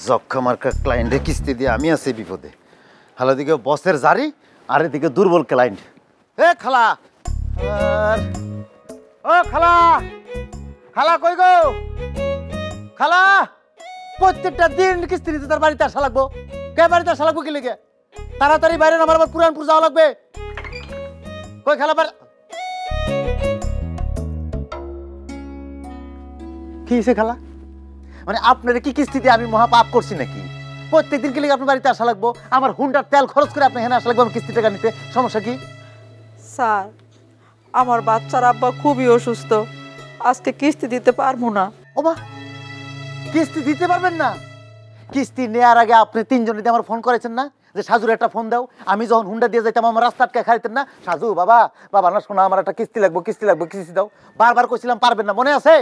যক্ষা মার্কা ক্লায়েন্টে কিস্তি দিয়ে আমি আছি বিপদে। খালা দিকে বসের জারি আর এদিকে দুর্বল ক্লায়েন্ট। এ খালা, ও খালা, খালা কই গো? খালা, প্রত্যেকটা দিন কিস্তি দিতে তার বাড়িতে আসা লাগবো। কে বাড়িতে আসা লাগবো কি লিখে? তাড়াতাড়ি বাইরে আমার আবার পুরানপুর যাওয়া লাগবে। কই খালা? কি হয়েছে খালা? মানে আপনার কি কিস্তিতে আমি মহা পাপ করছি নাকি? প্রত্যেকদিন কি লিখে আপনার বাড়িতে আসা লাগবো? আমার হুন্ডার তেল খরচ করে আপনি এখানে আসা লাগবো আমার কিস্তি টাকা নিতে? সমস্যা কি? স্যার, আমার বাচ্চার আব্বা খুবই অসুস্থ, আজকে কিস্তি দিতে পারবো না। ও মা, কিস্তি দিতে পারবেন না? কিস্তি নেওয়ার আগে আপনি তিনজনে আমার ফোন করেছেন না যে সাজুর একটা ফোন দাও? আমি যখন হুন্ডা দিয়ে যাইতাম আমার রাস্তা আটকে খাইতেন না, সাজু বাবা বাবা না শোনা আমার একটা কিস্তি লাগবো, কিস্তি লাগবো, কিস্তি দাও। বারবার কইছিলাম পারবেন না, মনে আছে?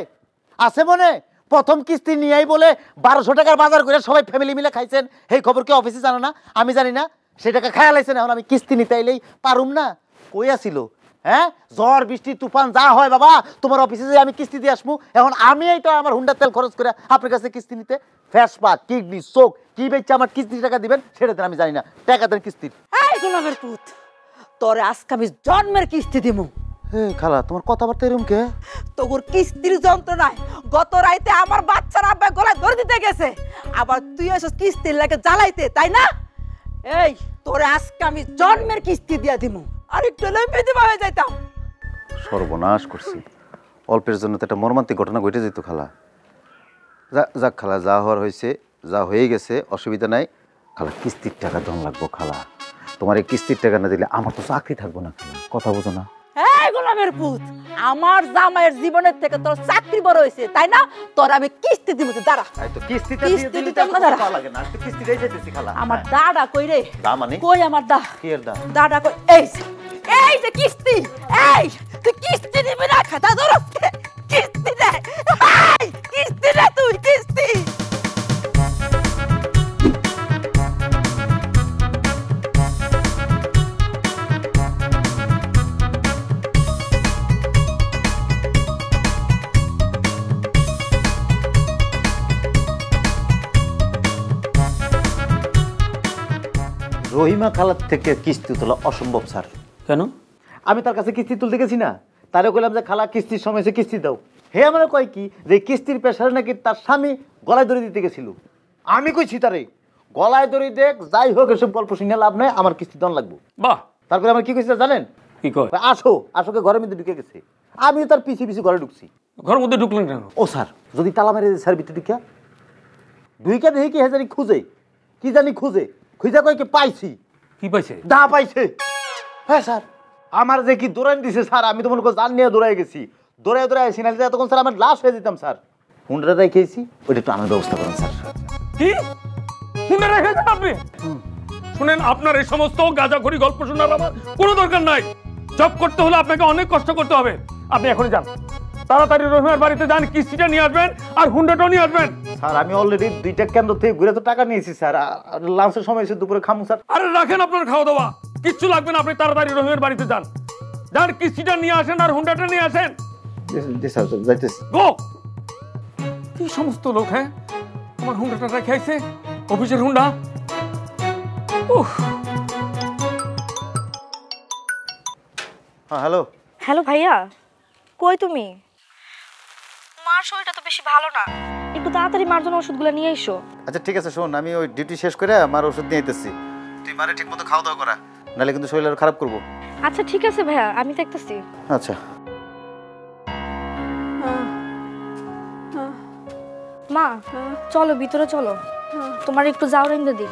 আছে মনে? প্রথম কিস্তি নিয়েই বলে 1200 টাকার বাজার করে সবাই ফ্যামিলি মিলে খাইছেন। এই খবর কি অফিসে জানো না? আমি জানি না? সেই টাকা খায়া লাইছেন। এখন আমি কিস্তি নিতে আইলেই পারুম না? কই আসিল? হ্যাঁ, ঝড় বৃষ্টি তুফান যা হয় বাবা তোমার অফিসে যে আমি কিস্তি দিয়ে আসবো। এখন আমি এই তো আমার হুন্ডার তেল খরচ করে আপনার কাছে কিস্তি নিতে। ফ্যাসপা কিডনি চোখ কি বেচছে আমার কিস্তি টাকা দিবেন সেটা আমি জানি না। টাকা দেন কিস্তির। এই গোলামের পুত, তোরে আজকে আমি জন্মের কিস্তি দিমু। খালা তোমার কথাবার্তা এরকম কে? তোর কিস্তির যন্ত্রণায় গত রাইতে আমার বাচ্চার আব্বা গলায় ধরে দিতে গেছে, আবার তুই এসে কিস্তির লাগে জ্বালাইতে, তাই না? এই তোরে আজকে আমি জন্মের কিস্তি দিয়া দিমু। আর একটু লম্বিতে হয়ে যাইতাম। সর্বনাশ করছি। অল্পের জন্য তো একটা মর্মান্তিক ঘটনা ঘটে যেত খালা। যাক খালা, যা হওয়ার হয়েছে, যা হয়ে গেছে, অসুবিধা নাই। খালা কিস্তির টাকা দম লাগবো খালা। তোমার এই কিস্তির টাকা না দিলে আমার তো চাকরি থাকবো না খালা, কথা বোঝো না? এই গোলামের পুত, আমার জামাইয়ের জীবনের থেকে তোর চাকরি বড় হয়েছে, তাই না? তোর আমি কিস্তি দিব। দাঁড়া, কিস্তিটা লাগে না, কিস্তিটাই যেতেছি খালা। আমার দাঁড়া কই রে? দা মানে কই আমার দা? কি এর দা? দাঁড়া কই? এই যে কিস্তি। এই তুই কিস্তি দিবি না? খাতা ধরো, কিস্তি দে। এই কিস্তি দে, তুই কিস্তি। রহিমা খালার থেকে কিস্তি তোলা অসম্ভব স্যার। কেন? আমি তার কাছে কিস্তি তুলতে গেছি না, তারে কইলাম যে খালা কিস্তির সময় এসে কিস্তি দাও। হে আমার কয় কি যে কিস্তির পেশারে নাকি তার স্বামী গলায় দড়ি দিতে গেছিল। আমি কইছি তারে গলায় দড়ি দেখ, যাই হোক এসব গল্প শুনে লাভ নাই, আমার কিস্তি দন লাগবো। বাহ! তারপরে আমার কি কইছে জানেন? কি কয়? আসোকে ঘরের মধ্যে ঢুকে গেছে। আমিও তার পিছিয়ে পিছিয়ে ঘরে ঢুকছি। ঘরের মধ্যে ঢুকলেন কেন? ও স্যার, যদি তালা মেরে স্যার ভিতরে ঢুইকা দেখি কি জানি খুঁজে, কি জানি খুঁজে কয় কি পাইছি। কি পাইছে? দা পাইছে। হ্যাঁ স্যার, আমার যে কি দৌড়ান দিছে স্যার, আমি তো মনে করি জান নিয়ে দৌড়াই গেছি। দৌড়াই আসি না তখন স্যার আমার লাশ হয়ে যেতাম স্যার। হুন্ডাটা রেখেছি, ওইটা একটু আনার ব্যবস্থা করেন স্যার। কি হুন্ডা রেখেছেন আপনি? শুনেন, আপনার এই সমস্ত গাঁজাখড়ি গল্প শোনার আমার কোনো দরকার নাই। জব করতে হলে আপনাকে অনেক কষ্ট করতে হবে। আপনি এখনই যান, তাড়াতাড়ি রহিমার বাড়িতে যান, কিস্তিটা নিয়ে আসবেন আর হুন্ডাটাও নিয়ে আসবেন। স্যার আমি অলরেডি 2টা কেন্দ্র থেকে ঘুরে তো টাকা নিয়েছি স্যার। লাঞ্চের সময় এসে দুপুরে খামু স্যার। আরে রাখেন আপনার খাওয়া দাওয়া, কিচ্ছু লাগবে না। আপনি তাড়াতাড়ি রহিমার বাড়িতে যান, যান কিস্তিটা নিয়ে আসেন আর হুন্ডাটা নিয়ে আসেন। জি স্যার, যাইতেছি। গো! কি সমস্ত লোক! হ্যাঁ, আমার হুন্ডাটা রেখে আইছে, অফিসের হুন্ডা। হ্যাঁ হ্যালো। হ্যালো ভাইয়া, কই তুমি? মার শরীরটা তো বেশি ভালো না, একটু তাড়াতাড়ি মার জন্য ওষুধগুলো নিয়ে এসো। আচ্ছা ঠিক আছে, শোন আমি ওই ডিউটি শেষ করে মার ওষুধ নিয়ে আইতেছি। তুই মারে ঠিক মতো খাওয়া দাওয়া করা, নাহলে কিন্তু শরীর আরো খারাপ করবো। আচ্ছা ঠিক আছে ভাইয়া, আমি দেখতেছি। আচ্ছা মা চলো ভিতরে চলো, তোমার একটু যাও রেন্দে দিই।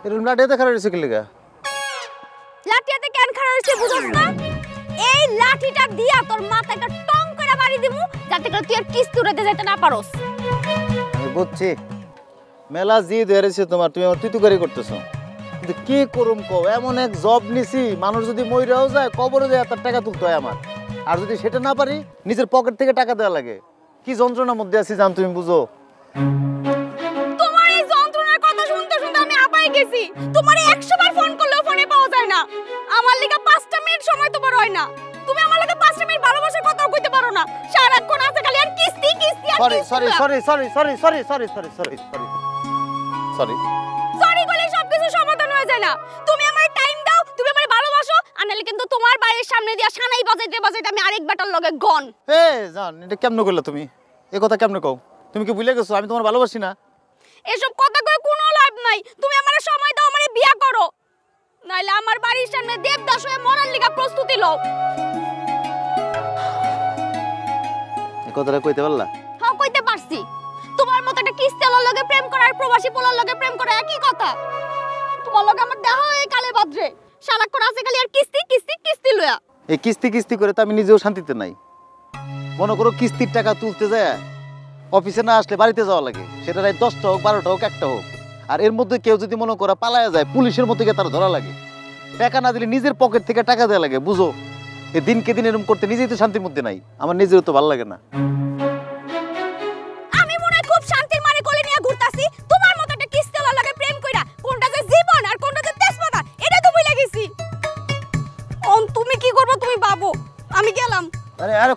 এরকম লাঠিয়াতে খারাপ হয়েছে কি লিগা? লাঠিয়াতে কেন খারাপ হইছে বুঝছ না? এই লাঠিটা দিয়া তোর মাথায় একটা টং করে বাড়ি দিমু, যাতে করে তুই আর কিস্তি উড়াতে যাইতে না পারোস। আমি বুঝছি মেলা জিদ হয়েছে তোমার, তুমি আমার তুই গাড়ি করতেছো। কিন্তু কি করুম কও, এমন এক জব নিছি মানুষ যদি মইরাও যায় কবরে যায় তার টাকা তুলতে হয় আমার। আর যদি সেটা না পারি নিজের পকেট থেকে টাকা দেওয়া লাগে। কি যন্ত্রণার মধ্যে আছি জান তুমি বুঝো। তোমার এই যন্ত্রণার কথা শুনতে শুনতে আমি হাঁপাই গেছি। তোমারে 100 বার ফোন করলেও ফোনে পাওয়া যায় না। আমার লাগা 5টা মিনিট সময় তোমার হয় না। তুমি আমার লাগা 5টা মিনিট ভালোবাসার কথাও কইতে পারো না। সারাক্ষণ আছে খালি আর কিস্তি কিস্তি আর সরি কিস্তি। Sorry sorry sorry sorry sorry sorry sorry sorry sorry sorry sorry বলে সবকিছু সমাধান হয়ে যায় না। তুমি আমার টাইম দাও, তুমি আমার ভালোবাসো, আর নাহলে কিন্তু তোমার বাড়ির সামনে দিয়া সানাই বাজাইতে বাজাইতে আমি আরেক বাটার লগে গন। এ জান, এটা কেমনে করলে তুমি? এই কথা কেমনে কও? তুমি কি ভুলে গেছো আমি তোমার ভালোবাসি না? এসব কথা কয়ে কোনো লাভ নাই। তুমি আমারে সময় দাও, আমারে বিয়া করো, নাইলে আমার বাড়ির সামনে দেবদাস হয়ে মরার লিগা প্রস্তুতি লও। এই কথাটা কইতে পারলা? হ্যাঁ কইতে পারছি। তোমার মত একটা কিস্তেলার লগে প্রেম করা আর প্রবাসী পোলার লগে প্রেম করা একই কথা। তোমার লগে আমার দেখা হয় কালে বাদরে, সারাক্ষণ আছে খালি আর কিস্তি কিস্তি কিস্তি লয়া। এই কিস্তি কিস্তি করে তো আমি নিজেও শান্তিতে নাই। মনে করো কিস্তির টাকা তুলতে যায় অফিসে না আসলে বাড়িতে যাওয়া লাগে, সেটা রাত 10টা হোক 12টা হোক 1টা হোক। আর এর মধ্যে কেউ যদি মনে করা পালায়া যায় পুলিশের মধ্যে গিয়ে তার ধরা লাগে। টাকা না দিলে নিজের পকেট থেকে টাকা দেওয়া লাগে, বুঝো? এই দিনকে দিন এরকম করতে নিজেই তো শান্তির মধ্যে নাই, আমার নিজেরও তো ভালো লাগে না। আমি মনে হয় খুব শান্তির মানে কোলে নিয়ে ঘুরতাছি। তোমার মত একটা কিস্তেলার লগে প্রেম কইরা কোনটা যে জীবন আর কোনটা যে তেজপাতা এটা তো ভুলে গেছি। তুমি কি করবে তুমি ভাবো, আমি গেলাম। আরে আরে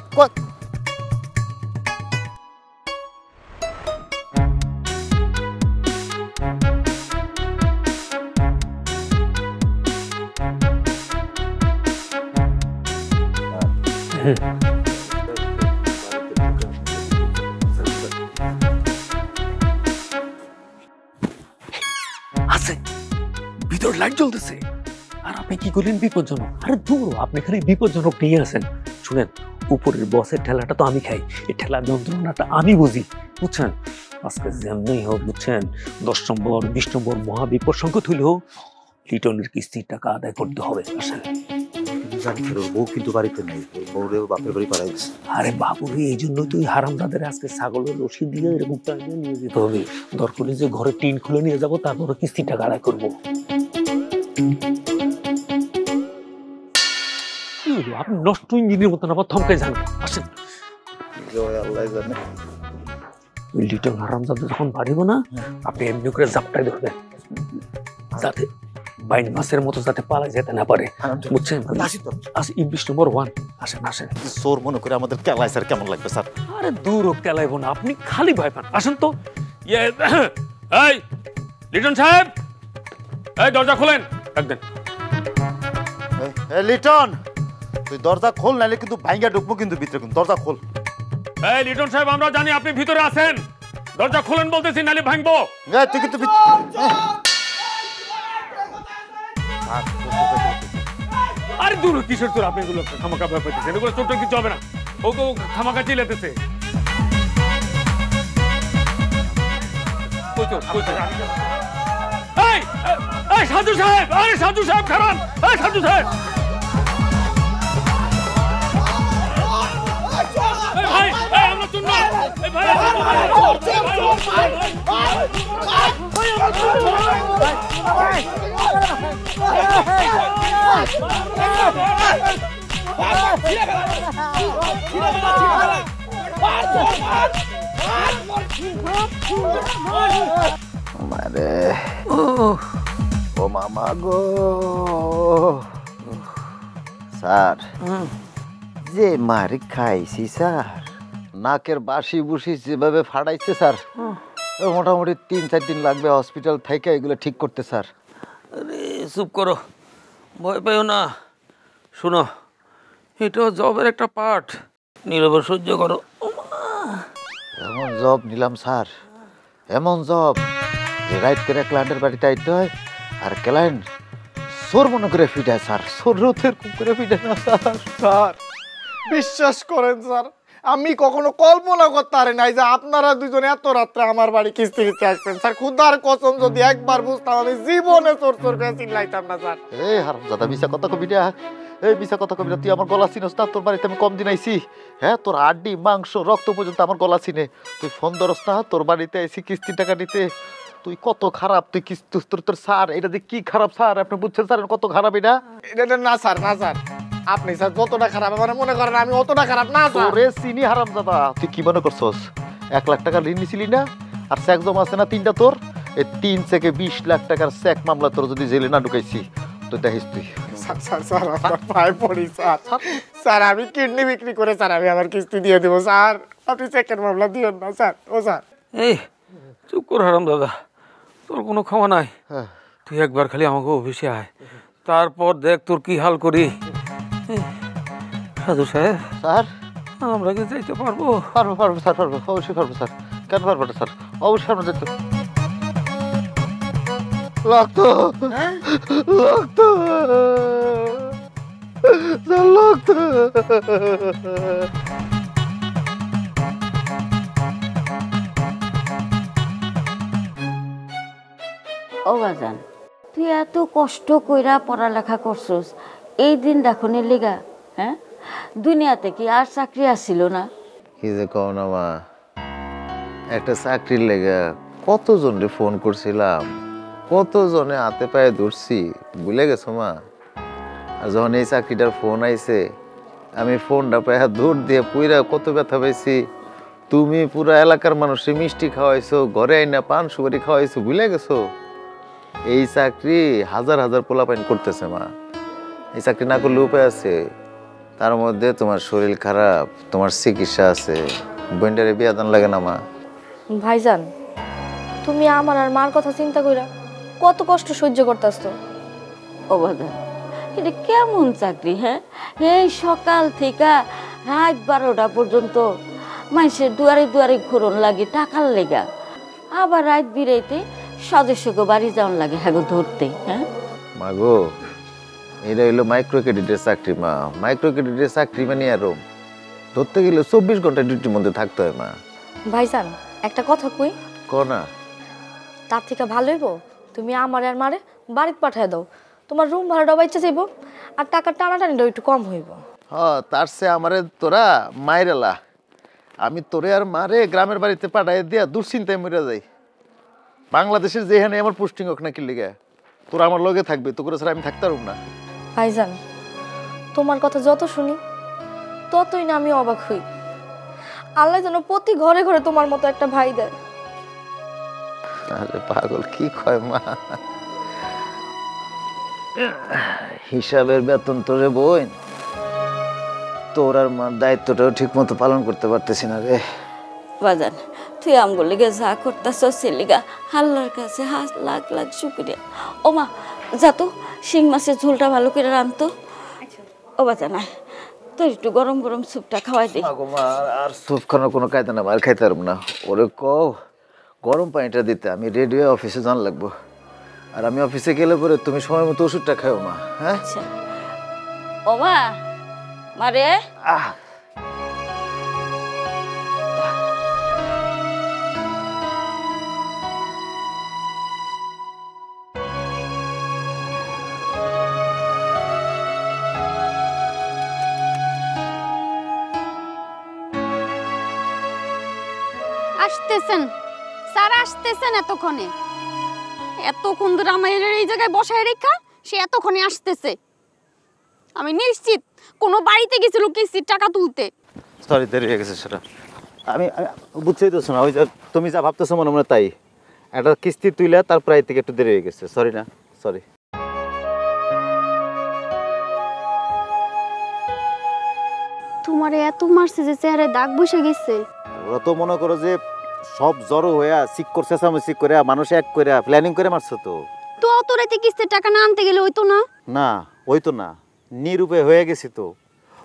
আছে ভিতর লাইট জ্বলতেছে আর আপনি কি করলেন বিপজ্জনক। আরে দূর, আপনি খালি বিপজ্জনক নিয়ে আসেন। শুনেন, উপরের বসের ঠেলাটা তো আমি খাই, এই ঠেলার যন্ত্রণাটা আমি বুঝি, বুঝছেন? আজকে যেমনি হোক, বুঝছেন, 10 নম্বর 20 নম্বর মহাবিপদ সংকট হইলেও লিটনের কিস্তির টাকা আদায় করতে হবে। আসেন। বউ কিন্তু বাড়িতে নেই, বউরেও বাপের বাড়ি পাঠাই দিচ্ছে। আরে বাবুরে, এই জন্য তুই হারামদাদের আজকে ছাগলের রশি দিয়ে এরকম টাইমে নিয়ে যেতে হবে। দরকার যে ঘরে টিন খুলে নিয়ে যাবো, তারপরে কিস্তির টাকা আদায় করবো। আপনি নষ্ট ইঞ্জিনের মতন আবার থমকে যান। আসেন। আল্লাহ জানে। ওই লিটন হারামজাদা যখন বাড়িব না, আপনি এমনি করে জাপটাই ধরবেন, যাতে বাইন মাসের মতো যাতে পালা যেতে না পারে, বুঝছেন? 20 নম্বর 1। আসেন আসেন। চোর মনে করে আমাদের কেলায় স্যার কেমন লাগবে স্যার? আরে দূর কেলাইব না, আপনি খালি ভয় পান। আসেন তো। এই লিটন সাহেব, এই দরজা খোলেন একদিন। লিটন, তুই দরজা খোল, নাইলে কিন্তু ভাঙ্গা ঢুকবো কিন্তু ভিতরে, কিন্তু দরজা খোল। এই লিটন সাহেব, আমরা জানি আপনি ভিতরে আছেন, দরজা খোলেন বলতেছি, নাইলে ভাঙবো। তুই কিন্তু আরে দূর, কিসের চোর? আপনি এগুলো খামাকা ভয় পাইতেছেন, এগুলো ছোট কিছু হবে না, ও খামাকা চিল্লাতেছে। এই সাধু সাহেব, আরে সাধু সাহেব খারান, এই সাধু সাহেব। ভাই আমরা চুন না, এই ভাই মারে ও মামা গো স্যার, যে মারি খাইছি স্যার, নাকের বাসি বুসি যেভাবে ফাড়াইছে স্যার, মোটামুটি 3-4 দিন লাগবে হসপিটাল থেকে এগুলো ঠিক করতে স্যার। আরে চুপ করো, ভয় পেও না। শোনো, এটাও জবের একটা পার্ট, নীরবে সহ্য করো। এমন জব নিলাম স্যার, এমন জব যে রাইট করে ক্লায়েন্টের বাড়িতে আইতে হয়, আর ক্লায়েন্ট চোর মনে করে ফিটায় স্যার, চোর রোধের খুব করে ফিটায় না স্যার। স্যার বিশ্বাস করেন স্যার, আমি কখনো কল্পনা করতে পারি নাই যে আপনারা দুজনে এত রাত্রে আমার বাড়ি কিস্তি দিতে আসবেন। স্যার খুদার কসম, যদি একবার বুঝতাম আমি জীবনে চোর চোর করে চিল্লাইতাম না স্যার। এই হারামজাদা, মিছা কথা কবি না, এই মিছা কথা কবি না। তুই আমার গলা চিনস না? তোর বাড়িতে আমি কম দিন আইছি, হ্যাঁ? তোর হাড্ডি মাংস রক্ত পর্যন্ত আমার গলা চিনে। তুই ফোন ধরস না? তোর বাড়িতে আইসি কিস্তির টাকা দিতে, তুই কত খারাপ, তুই কি তোর স্যার এটা যে কি খারাপ স্যার, আপনি বুঝছেন স্যার কত খারাপ এটা? এটা না স্যার, না স্যার, আপনি স্যার যতটা খারাপ আমার মনে করেন আমি অতটা খারাপ না স্যার। তোরে চিনি হারামজাদা, তুই কি মনে করছস 1 লাখ টাকা ঋণ নিছিলি না, আর চেক জমা আছে না 3টা তোর, এই 3 চেকে 20 লাখ টাকার চেক মামলা তোর যদি জেলে না ঢুকাইছি তো দেখিস তুই। স্যার স্যার স্যার আমার পায়ে পড়ি স্যার, স্যার আমি কিডনি বিক্রি করে স্যার আমি আমার কিস্তি দিয়ে দেবো স্যার, আপনি চেকের মামলা দিবেন না স্যার। ও স্যার এই চুপ কর হারাম দাদা, তোর কোনো ক্ষমা নাই। হ্যাঁ। তুই একবার খালি আমাকে অফিসে আয়, তারপর দেখ তোর কি হাল করি। সাধু সাহেব, স্যার আমরা কি যাইতে পারবো? পারবো স্যার, পারবো, অবশ্যই পারবো স্যার, কেন পারবো না স্যার, অবশ্যই আমরা যেতে। লাগতো লাগতো স্যার, লাগতো। ও বাজান, তুই এত কষ্ট কইরা পড়ালেখা করছস এই দিন দেখনের লেগা, হ্যাঁ? দুনিয়াতে কি আর চাকরি আসছিল না? কি যে কও না মা, একটা চাকরির লেগে কতজনরে ফোন করছিলাম, কতজনে হাতে পায়ে ধরছি, ভুলে গেছো মা? আর যখন এই চাকরিটার ফোন আইছে, আমি ফোনটা পায়ে দৌড় দিয়ে পুইরা কত ব্যথা পাইছি। তুমি পুরা এলাকার মানুষে মিষ্টি খাওয়াইছো, ঘরে আইনা পান সুপারি খাওয়াইছো, ভুলে গেছো? এই চাকরি হাজার হাজার পোলাপাইন করতেছে মা, এই চাকরি না করলে উপায় আছে? তার মধ্যে তোমার শরীর খারাপ, তোমার চিকিৎসা আছে, বোনটারে বিয়া দান লাগে না মা? ভাইজান, তুমি আমার আর মার কথা চিন্তা কইরা কত কষ্ট সহ্য করতেছো। ও বাজান, এটা কেমন চাকরি? হ্যাঁ, এই সকাল থেকে রাত 12টা পর্যন্ত মানুষের দুয়ারে দুয়ারে ঘুরন লাগে টাকার লেগা, আবার রাত বিরাইতে সদস্যকে বাড়ি যাওয়ার লাগে হ্যাঁ ধরতে। হ্যাঁ মাগো, এটা হইলো মাইক্রো ক্রেডিটের চাকরি মা। মাইক্রো ক্রেডিটের চাকরি মানে আরো ধরতে গেলে 24 ঘন্টা ডিউটির মধ্যে থাকতে হয় মা। ভাইজান, একটা কথা কই, ক না? তার থেকে ভালো হইব তুমি আমার আর মারে বাড়িতে পাঠায় দাও, তোমার রুম ভাড়াটা বাইচে যাইব আর টাকা টানাটানিটাও একটু কম হইব। তার সে আমারে তোরা মাইরেলা, আমি তোরে আর মারে গ্রামের বাড়িতে পাঠাই দিয়া দুশ্চিন্তায় মরে যাই। বাংলাদেশের যেখানে আমার পোস্টিং হোক না কি লিগে, তোরা আমার লগে থাকবে, তো করে ছাড়া আমি থাকতে পারব না। ভাইজান, তোমার কথা যত শুনি ততই না আমি অবাক হই। আল্লাহ যেন প্রতি ঘরে ঘরে তোমার মতো একটা ভাই দেয়। আরে পাগল কি কয় মা, হিসাবের বেতন তোরে বোন, তোর আর মার দায়িত্বটাও ঠিক মতো পালন করতে পারতেছি না রে। বাজান, তুই আমগুলো লিগে যা করতেছস সে লিগা আল্লাহর কাছে লাখ লাখ শুকরিয়া। ও মা, যা তো শিং মাছের ঝোলটা ভালো করে রানতো। ও বাজান, তোর একটু গরম গরম স্যুপটা খাওয়াই দে। আর স্যুপ খানোর কোনো কায়দা না, আর খাইতে পারবো না। ওরে কও গরম পানিটা দিতে, আমি রেডি হয়ে অফিসে যান লাগবো। আর আমি অফিসে গেলে পরে তুমি সময় মতো ওষুধটা খাও মা। হ্যাঁ আচ্ছা। ও মা, মারে আসতেছেন স্যার, আসতেছেন এতক্ষণে। এতক্ষণ ধরে আমার এই জায়গায় বসায় রেখা সে এতক্ষণে আসতেছে। আমি নিশ্চিত কোনো বাড়িতে গেছিল কিস্তির টাকা তুলতে। সরি, দেরি হয়ে গেছে সেটা। আমি বুঝতেই তো শোনা, ওই যে তুমি যা ভাবতেছো মনে মনে তাই, একটা কিস্তি তুইলে তারপর এই থেকে একটু দেরি হয়ে গেছে। সরি না, সরি। তোমার এত মারছে যে চেহারায় দাগ বসে গেছে। ওরা তো মনে করো যে সব জড়ো হইয়া চিক করছে, চেঁচামেচি করে মানুষ এক করে প্ল্যানিং করে মারছে। তো তো অত রাতে কিস্তির টাকা না আনতে গেলে হইতো না? না, ওই তো না, নিরূপে হয়ে গেছি তো।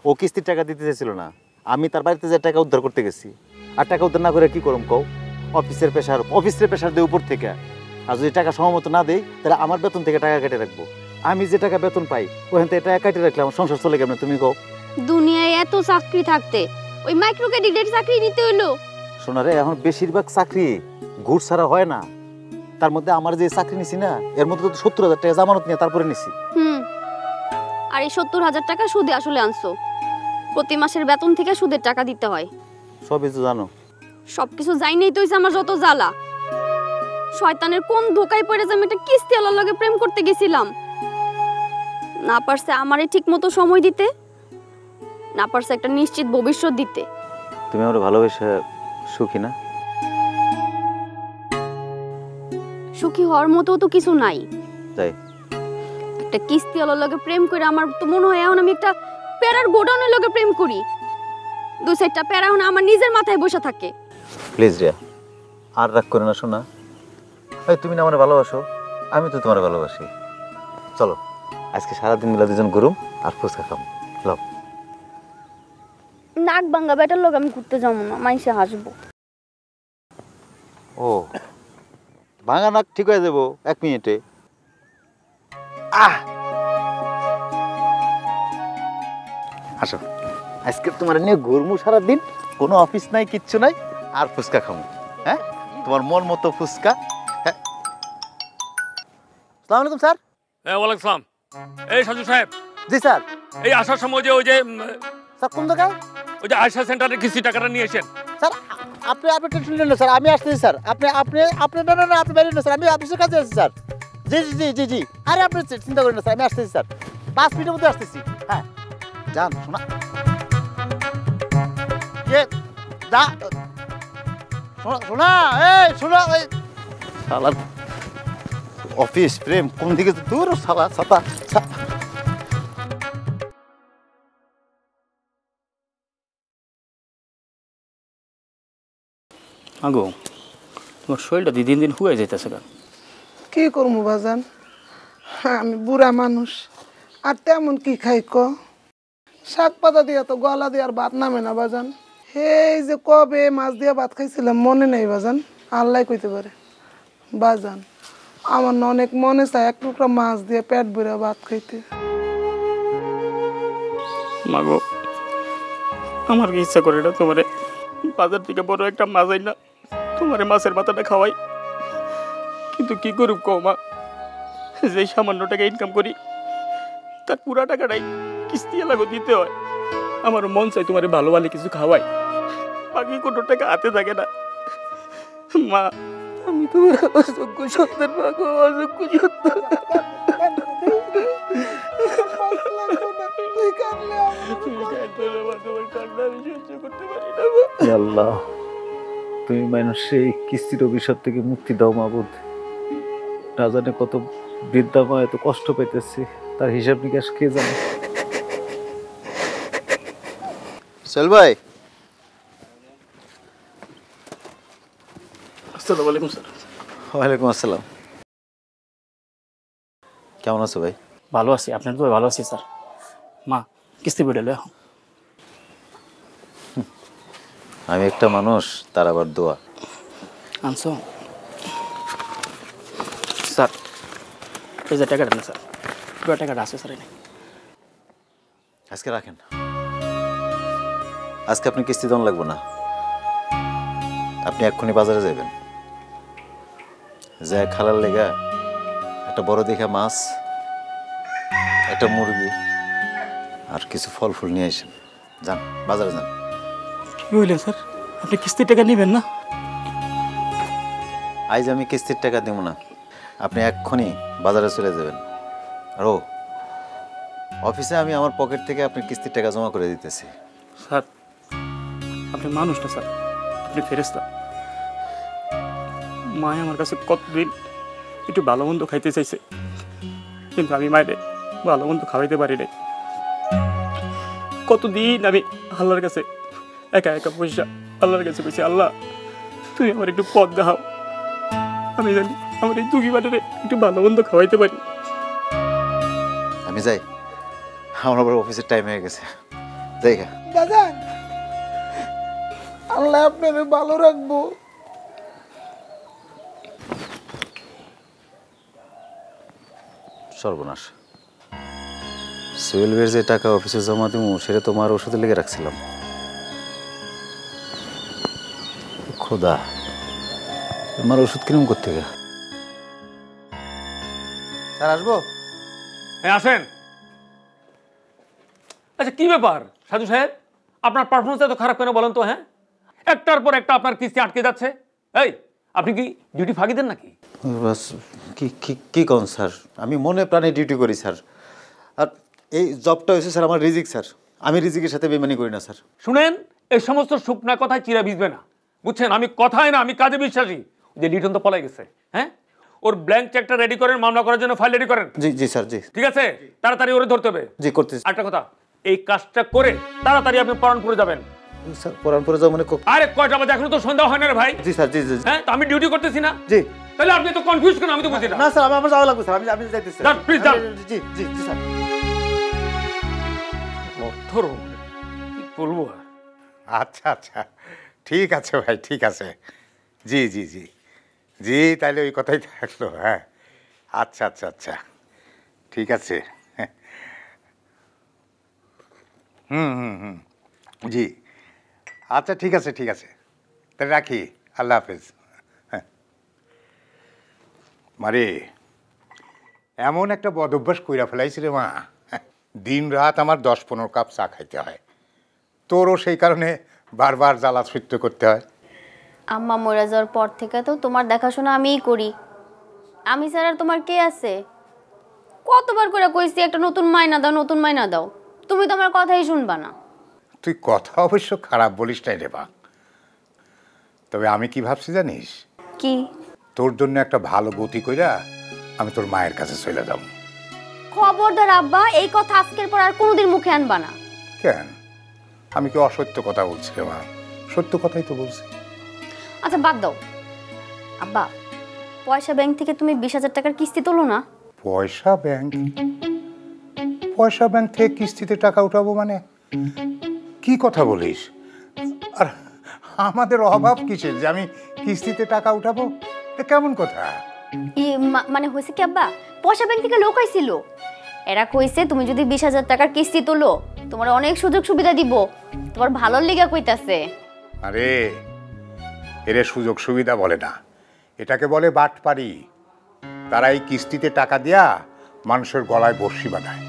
ও কিস্তির টাকা দিতে চাইছিল না, আমি তার বাড়িতে যে টাকা উদ্ধার করতে গেছি। আর টাকা উদ্ধার না করে কি করম কও? অফিসের প্রেশার দিয়ে উপর থেকে। আর যদি টাকা সময় না দেই তাহলে আমার বেতন থেকে টাকা কেটে রাখবো। আমি যে টাকা বেতন পাই ওখান থেকে টাকা কেটে রাখলে আমার সংসার চলে কেমন তুমি কও? দুনিয়ায় এত চাকরি থাকতে ওই মাইক্রো ক্রেডিটের চাকরি নিতে হইলো? শোনা রে, এখন বেশিরভাগ চাকরি ঘুষ ছাড়া হয় না। তার মধ্যে আমার যে চাকরি নিছি না, এর মধ্যে তো 70,000 টাকা জামানত নিয়ে তারপরে নিছি। আর এই 70,000 টাকা সুদে আসলে আনছো। প্রতি মাসের বেতন থেকে সুদের টাকা দিতে হয়। সবই তো জানো। সবকিছু জাইনেই তো হইছে আমার যত জ্বালা। শয়তানের কোন ধোকায় পড়ে যে আমি একটা কিস্তিওয়ালার লগে প্রেম করতে গেছিলাম। না পারছে আমারে ঠিক মতো সময় দিতে, না পারছে একটা নিশ্চিত ভবিষ্যৎ দিতে। তুমি আমার ভালোবেসে সুখী না? সুখী হওয়ার মতো তো কিছু নাই। তাই একটা কিস্তিওয়ালার লগে প্রেম করে আমার তো মনে হয় এখন আমি একটা প্যারার গোডাউনের লগে প্রেম করি। দুই চারটা প্যারা এখন আমার নিজের মাথায় বসে থাকে। প্লিজ রিয়া, আর রাগ করে না শোনা। এই তুমি না আমার ভালোবাসো, আমি তো তোমার ভালোবাসি। চলো আজকে সারাদিন মিলে দুজন ঘুরুম আর ফুচকা খাম। লও। নাক ভাঙ্গা বেটার লগে আমি ঘুরতে যাবো না, মাইসে হাসবো। ও ভাঙা নাক ঠিক হয়ে যাবো 1 মিনিটে। আসো আজকে তোমার নিয়ে ঘুরমু সারাদিন, কোনো অফিস নাই কিচ্ছু নাই, আর ফুচকা খামু। হ্যাঁ তোমার মন মতো ফুচকা। হ্যাঁ আসসালামু আলাইকুম স্যার। হ্যাঁ ওয়ালাইকুম সালাম। এই সাজু সাহেব, জি স্যার। এই আসার সময় যে ওই যে স্যার কোন জায়গায়? ওই যে আয়সা সেন্টারের কিস্তি টাকাটা নিয়ে এসেন। স্যার আপনি টেনশন নেন না স্যার, আমি আসতেছি স্যার। আপনি না আপনি বাইরে না স্যার, আমি অফিসের কাছে আছি স্যার। জি জি জি জি জি আরে আপনি চিন্তা করেন না স্যার, আমি আসতেছি স্যার, 5 মিনিটের মধ্যে আসতেছি। হ্যাঁ যান শোনা যা শোনা এই শোনা এই শালা অফিস প্রেম কোন দিকে দূর শালা ছাতা। আগো তোমার শরীরটা দিন দিন হুয়ে যাইতেছে কেন? কি করবো বাজান, আমি বুড়া মানুষ, আর তেমন কি খাই ক? শাক পাতা দিয়া তো গলা দিয়ে আর ভাত নামে না বাজান। এই যে কবে মাছ দিয়া ভাত খাইছিলাম মনে নেই বাজান, আল্লাহ কইতে পারে। বাজান আমার না অনেক মনে চায় এক টুকরা মাছ দিয়ে পেট ভরে ভাত খাইতে। মাগো আমার কি ইচ্ছা করে না তোমারে বাজার থেকে বড় একটা মাছ আই না তোমারে মাছের মাথাটা খাওয়াই, কিন্তু কি করুক কও মা, যে সামান্য টাকা ইনকাম করি তার পুরা টাকাটাই কিস্তি লাগো দিতে হয়। আমার মন চাই তোমারে ভালো ভালো কিছু খাওয়াই, বাকি কোনো টাকা হাতে থাকে না। মা আমি তোমার অযোগ্য সন্তান, মাগো অযোগ্য সন্তান। আল্লাহ তুমি মানুষের এই কিস্তির অভিশাপ থেকে মুক্তি দাও মাবুদ। না জানে কত বৃদ্ধা মা এত কষ্ট পাইতেছে, তার হিসাব নিকাশ কে জানে। চল ভাই। আসসালামু আলাইকুম স্যার। ওয়ালাইকুম আসসালাম। কেমন আছো ভাই? ভালো আছি, আপনার তো ভালো আছি স্যার। মা কিস্তি বেড়ে এখন আমি একটা মানুষ, তার আবার দোয়া আনছো স্যার। এই যে টাকাটা না স্যার, পুরো টাকাটা আছে স্যার। আজকে রাখেন, আজকে আপনি কিস্তি দেওয়া লাগবে না। আপনি এক্ষুনি বাজারে যাবেন, যা খালার লেগা একটা বড় দেখা মাছ, একটা মুরগি আর কিছু ফল ফুল নিয়ে আসেন। যান বাজারে যান। কি বললেন স্যার, আপনি কিস্তির টাকা নেবেন না? আজ আমি কিস্তির টাকা দেব না, আপনি এক্ষুনি বাজারে চলে যাবেন। আর অফিসে আমি আমার পকেট থেকে আপনার কিস্তির টাকা জমা করে দিতেছি। স্যার আপনি মানুষ না স্যার, আপনি ফেরেশতা। মায় আমার কাছে কতদিন একটু ভালো মন্দ খাইতে চাইছে, কিন্তু আমি মায়ের ভালো মন্দ খাওয়াইতে পারি নাই। কতদিন আমি আল্লাহর কাছে একা একা পয়সা আল্লাহর কাছে কইছি, আল্লাহ তুই আমার একটু পথ দেখাও, আমি জানি আমার এই দুঃখী বাটারে একটু ভালো মন্দ খাওয়াইতে পারি। আমি যাই, আমার আবার অফিসের টাইম হয়ে গেছে। যাই গা। বাজান আল্লাহ আপনাদের ভালো রাখবো। সর্বনাশ, সিভিল বের যে টাকা অফিসে জমা দিব সেটা তোমার ওষুধে লেগে রাখছিলাম। খোদা, তোমার ওষুধ কিরম করতে গা? স্যার আসবো? হ্যাঁ আসেন। আচ্ছা কি ব্যাপার সাজু সাহেব, আপনার পারফরমেন্স এত খারাপ কেন বলেন তো? হ্যাঁ একটার পর একটা আপনার কিস্তি আটকে যাচ্ছে। এই আপনি কি ডিউটি ফাঁকি দেন নাকি? বাস কি কি কি কোন স্যার, আমি মনে প্রাণে ডিউটি করি স্যার। আর এই জবটা হয়েছে স্যার আমার রিজিক স্যার, আমি রিজিকের সাথে বেমানি করি না স্যার। শুনেন, এই সমস্ত শুকনা কথায় চিরা ভিজবে না, বুঝছেন? আমি কথায় না, আমি কাজে বিশ্বাসী। যে লিটন তো পলাই গেছে, হ্যাঁ? ওর ব্ল্যাঙ্ক চেকটা রেডি করেন, মামলা করার জন্য ফাইল রেডি করেন। জি জি স্যার, জি ঠিক আছে, তাড়াতাড়ি ওরে ধরতে হবে। জি করতেছি। একটা কথা, এই কাজটা করে তাড়াতাড়ি আপনি পরানপুরে যাবেন। স্যার পরানপুরে যাও মানে আরে কয়টা বাজে? এখনো তো সন্ধ্যা হয় না রে ভাই। জি স্যার, জি জি। হ্যাঁ, তো আমি ডিউটি করতেছি না? জি। তাহলে আপনি তো কনফিউজ কেন? আমি তো বুঝি না। না স্যার, আমার যাওয়া লাগবে স্যার, আমি যাইতেছি। যান প্লিজ যান। জি জি জি স্যার। ধরো কি বলবো। আচ্ছা আচ্ছা, ঠিক আছে ভাই, ঠিক আছে। জি জি জি জি, তাহলে ওই কথাই থাকলো। হ্যাঁ, আচ্ছা আচ্ছা আচ্ছা, ঠিক আছে। হুম হুম হুম, জি আচ্ছা, ঠিক আছে ঠিক আছে, তাহলে রাখি। আল্লাহ হাফেজ। হ্যাঁ মারে, এমন একটা বদ অভ্যাস কইরা ফেলাইছি রে মা, দিন রাত আমার 10-15 কাপ চা খাইতে হয়। তোরও সেই কারণে বারবার জ্বালা সহ্য করতে হয়। আম্মা মরে যাওয়ার পর থেকে তো তোমার দেখাশোনা আমিই করি। আমি ছাড়া আর তোমার কে আছে? কতবার করে কইছি একটা নতুন মাইনা দাও, নতুন মাইনা দাও, তুমি তো আমার কথাই শুনবা না। তুই কথা অবশ্য খারাপ বলিস নাই রে বা, তবে আমি কি ভাবছি জানিস? কি? তোর জন্য একটা ভালো গতি কইরা আমি তোর মায়ের কাছে চলে যাব। খবরদার আব্বা, এই কথা আজকের পর আর কোনোদিন মুখে আনবা না। কেন? আমি কি অসত্য কথা বলছি রে মা? সত্য কথাই তো বলছি। আচ্ছা বাদ দাও আব্বা, পয়সা ব্যাংক থেকে তুমি 20,000 টাকার কিস্তি তোলো না? পয়সা ব্যাংক? পয়সা ব্যাংক থেকে কিস্তিতে টাকা উঠাবো মানে কি কথা বলিস? আর আমাদের অভাব কিসের যে আমি কিস্তিতে টাকা উঠাবো? এটা কেমন কথা? মানে হয়েছে কি আব্বা, পয়সা ব্যাংক থেকে লোক আইছিল, এরা কইছে তুমি যদি 20,000 টাকার কিস্তি তোলো তোমার অনেক সুযোগ সুবিধা দিব, তোমার ভালোর লিগা কইতাছে। আরে এরে সুযোগ সুবিধা বলে না, এটাকে বলে বাটপারি। তারা এই কিস্তিতে টাকা দিয়া মানুষের গলায় বড়শি বাঁধায়।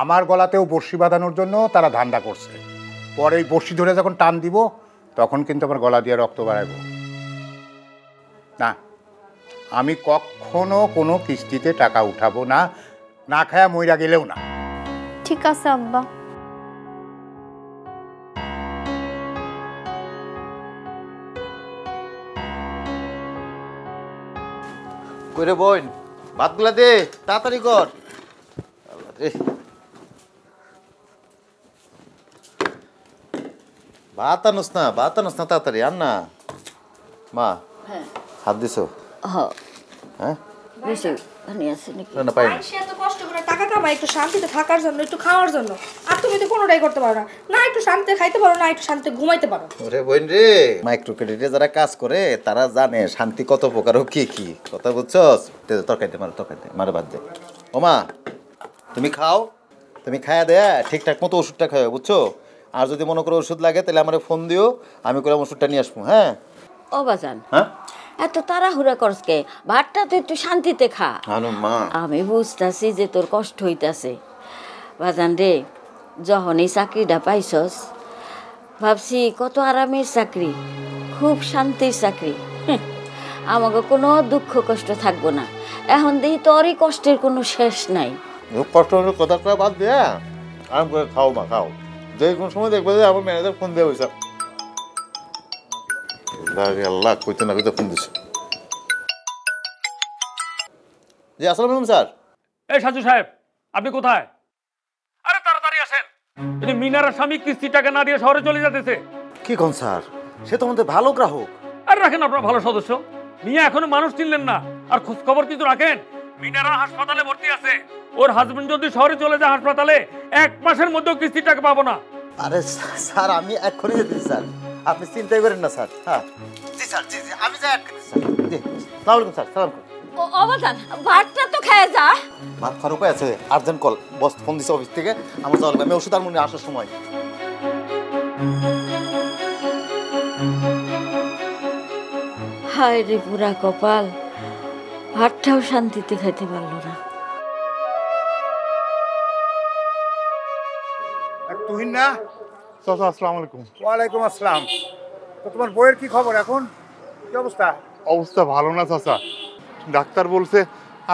আমার গলাতেও বড়শি বাঁধানোর জন্য তারা ধান্দা করছে। পরে এই বড়শি ধরে যখন টান দিব তখন কিন্তু আমার গলা দিয়ে রক্ত বাড়াইব না। আমি কখনো কোনো কিস্তিতে টাকা উঠাবো না, না খায়া মইরা গেলেও না। ঠিক আছে আব্বা। কইরে বোন, ভাতগুলা দে, তাড়াতাড়ি কর। ভাত আনোস না, ভাত আনোস না, তাড়াতাড়ি আন না। মা, হাত দিছো? হ্যাঁ বেশি পানি আছে নাকি? না পাই না। সে এত কষ্ট করে টাকা কামায় একটু শান্তিতে থাকার জন্য, একটু খাওয়ার জন্য, আর তুমি তো কোনোটাই করতে পারো না। না একটু শান্তিতে খাইতে পারো, না একটু শান্তিতে ঘুমাইতে পারো। ওরে বোন রে, মাইক্রো ক্রেডিটে যারা কাজ করে তারা জানে শান্তি কত প্রকার ও কি কি। কথা বুঝছস? তরকারিতে মারো, তরকারিতে মারো, বাদ দে। ও মা, তুমি খাও, তুমি খায়া দেয়া ঠিকঠাক মতো ওষুধটা খাও, বুঝছো? আর যদি মনে করো ওষুধ লাগে তাহলে আমার ফোন দিও, আমি করলাম ওষুধটা নিয়ে আসবো। হ্যাঁ ও বাজান, হ্যাঁ এত তাড়াহুড়া করসকে, ভাতটা তো একটু শান্তিতে খা। মা আমি বুঝতাছি যে তোর কষ্ট হইতাছে বাজান রে। যখন এই চাকরিটা পাইছস ভাবছি কত আরামের চাকরি, খুব শান্তির চাকরি, আমাকে কোনো দুঃখ কষ্ট থাকবো না। এখন দেখি তোরই কষ্টের কোনো শেষ নাই। কষ্ট হলে কথা কয়া বাদ দে, আরাম করে খাও মা, খাও। যে কোনো সময় দেখবে যে আমার ম্যানেজার ফোন দেওয়া হয়েছে। আল্লাহ কইতে না কইতে ফোন দিছে। জি আসসালামু আলাইকুম স্যার। এই সাজু সাহেব, আপনি কোথায়? আরে তাড়াতাড়ি আসেন, এই মিনার স্বামী কিস্তি টাকা না দিয়ে শহরে চলে যেতেছে। কি কোন স্যার? সে তো আমাদের ভালো গ্রাহক। আরে রাখেন আপনার ভালো সদস্য, মিয়া এখনো মানুষ চিনলেন না, আর খোঁজ খবর কিছু রাখেন? মিনারা হাসপাতালে ভর্তি আছে, ওর হাজবেন্ড যদি শহরে চলে যায় হাসপাতালে 1 মাসের মধ্যেও কিস্তি টাকা পাবো না। আরে স্যার আমি এক্ষুনি যেতেছি স্যার, আপনি চিন্তাই করেন না স্যার। হ্যাঁ জি স্যার, জি জি আমি যাই আটকে স্যার। জি সালাম আলাইকুম স্যার। সালাম। ও বাজান, ভাতটা তো খেয়ে যা। ভাত খাওয়ার উপায় আছে? আর্জেন্ট কল, বস ফোন দিছে অফিস থেকে, আমার যাওয়া লাগবে। আমি ওষুধ আর মনে আসার সময়। হায় রে পুরা কপাল, ভাতটাও শান্তিতে খাইতে পারলো না। তুহিন না? চাচা আসসালামু আলাইকুম। ওয়ালাইকুম আসসালাম। তো তোমার বইয়ের কি খবর এখন? কি অবস্থা? অবস্থা ভালো না চাচা, ডাক্তার বলছে